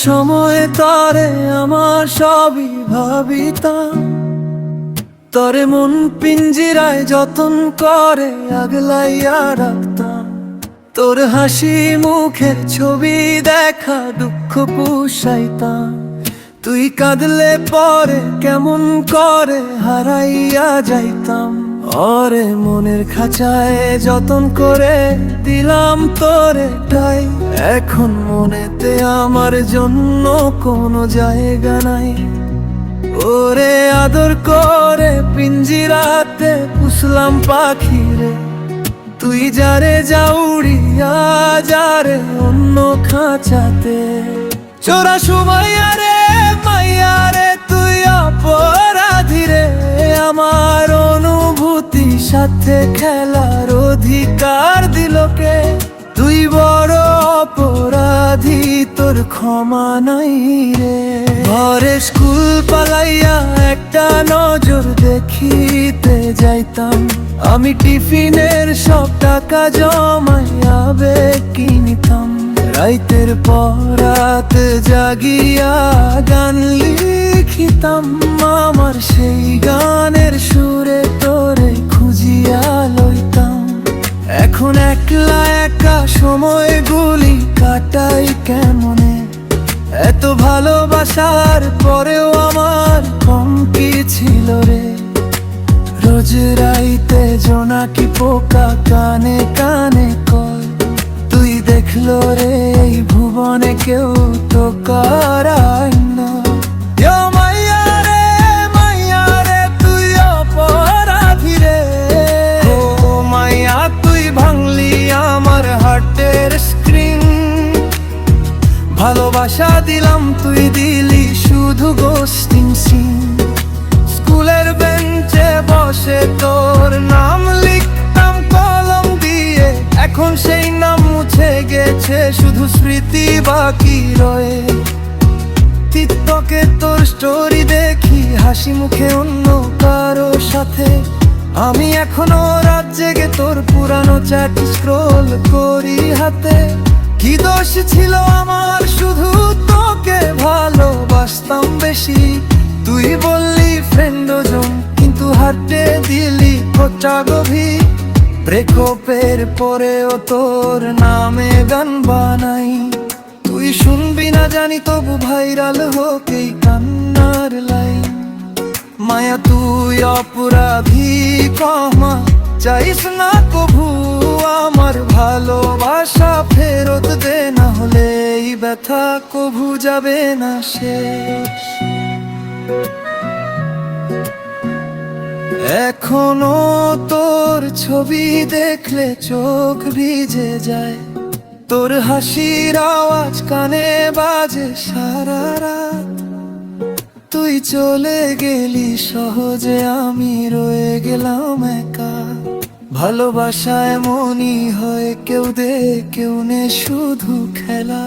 সময় তরে আমার সবই ভাবিতাম, তরে মন পিঞ্জিরায় যতন করে আগলাইয়া রাখতাম। তোর হাসি মুখের ছবি দেখা দুঃখ পুষাইতাম, তুই কাঁদলে পরে কেমন করে হারাইয়া যাইতাম। ওরে মনের খাঁচায় যতন করে দিলাম তোরে ঠাই, এখন মনেতে আমার জন্য কোনো জায়গা নাই। ওরে আদর করে পিঞ্জিরাতে পুষলাম পাখিরে, তুই যারে যাউড়িয়া যারে অন্য খাঁচাতে। চোরা সুমাইয়ারে মাইয়ারে তুই অপরাধী রে, আমার অনুভূতি সাথে খেলার অধিকার দিল কে? তুই বড় অপরাধী, তোর ক্ষমা নাই রে। ঘরে স্কুল পালাইয়া একটা নজর দেখিতে যাইতাম, আমি টিফিনের সব টাকা জমাইয়া বেগ কিনিতাম। রাইতের পর রাত জাগিয়া গান লিখিতাম, আমার সেই গানের সুরে তোরে খুঁজিয়া লইতাম। এখন একলা একা সময়গুলি কাটাই কেমনে, এত ভালোবাসার পরেও আমার কম কি ছিল রে। রোজ রাইতে জোনাকি পোকা কানে কানে কয়, তুই দেখলো রে এই ভুবনে কেউ তো করায় না। মাইয়া রে তুই অপরাধী রে, ও মাইয়া তুই ভাঙলি আমার হার্টের স্ক্রিন। ভালোবাসা দিলাম তুই দিলি শুধু গোস্টিং সিন। স্কুলের বেঞ্চে বসে তোর নাম লিখতাম কলম দিয়ে, এখন সেই নাম মুছে গেছে, শুধু স্মৃতি বাকি রয়ে। টিকটকে তোর স্টোরি দেখি হাসি মুখে অন্য কারো সাথে, আমি এখনো রাত জেগে তোর পুরানো চ্যাট স্ক্রোল করি হাতে। কি দোষ ছিল আমার, শুধু তোকে ভালোবাসতাম বেশি। তুই বললি ফ্রেন্ড জন, কিন্তু হাতে দিলি খোঁচা গভীর। ব্রেকআপের পরেও তোর নামে গান বানাই, তুই শুনবি না জানি তবু ভাইরাল হোক এই কান্নার লাইন। মায়া তুই অপরাধী, ক্ষমা চাইস না কভু, আমার ভালোবাসা ফেরত দে, না হলে এই ব্যথা কভু যাবে না শেষ। এখনো তোর ছবি দেখলে চোখ ভিজে যায়, তোর হাসির আওয়াজ কানে বাজে সারা রাত। তুই চলে গেলি সহজে, আমি রয়ে গেলাম একা। ভালোবাসা এমনই হয়, কেউ দে কেউ নে শুধু খেলা।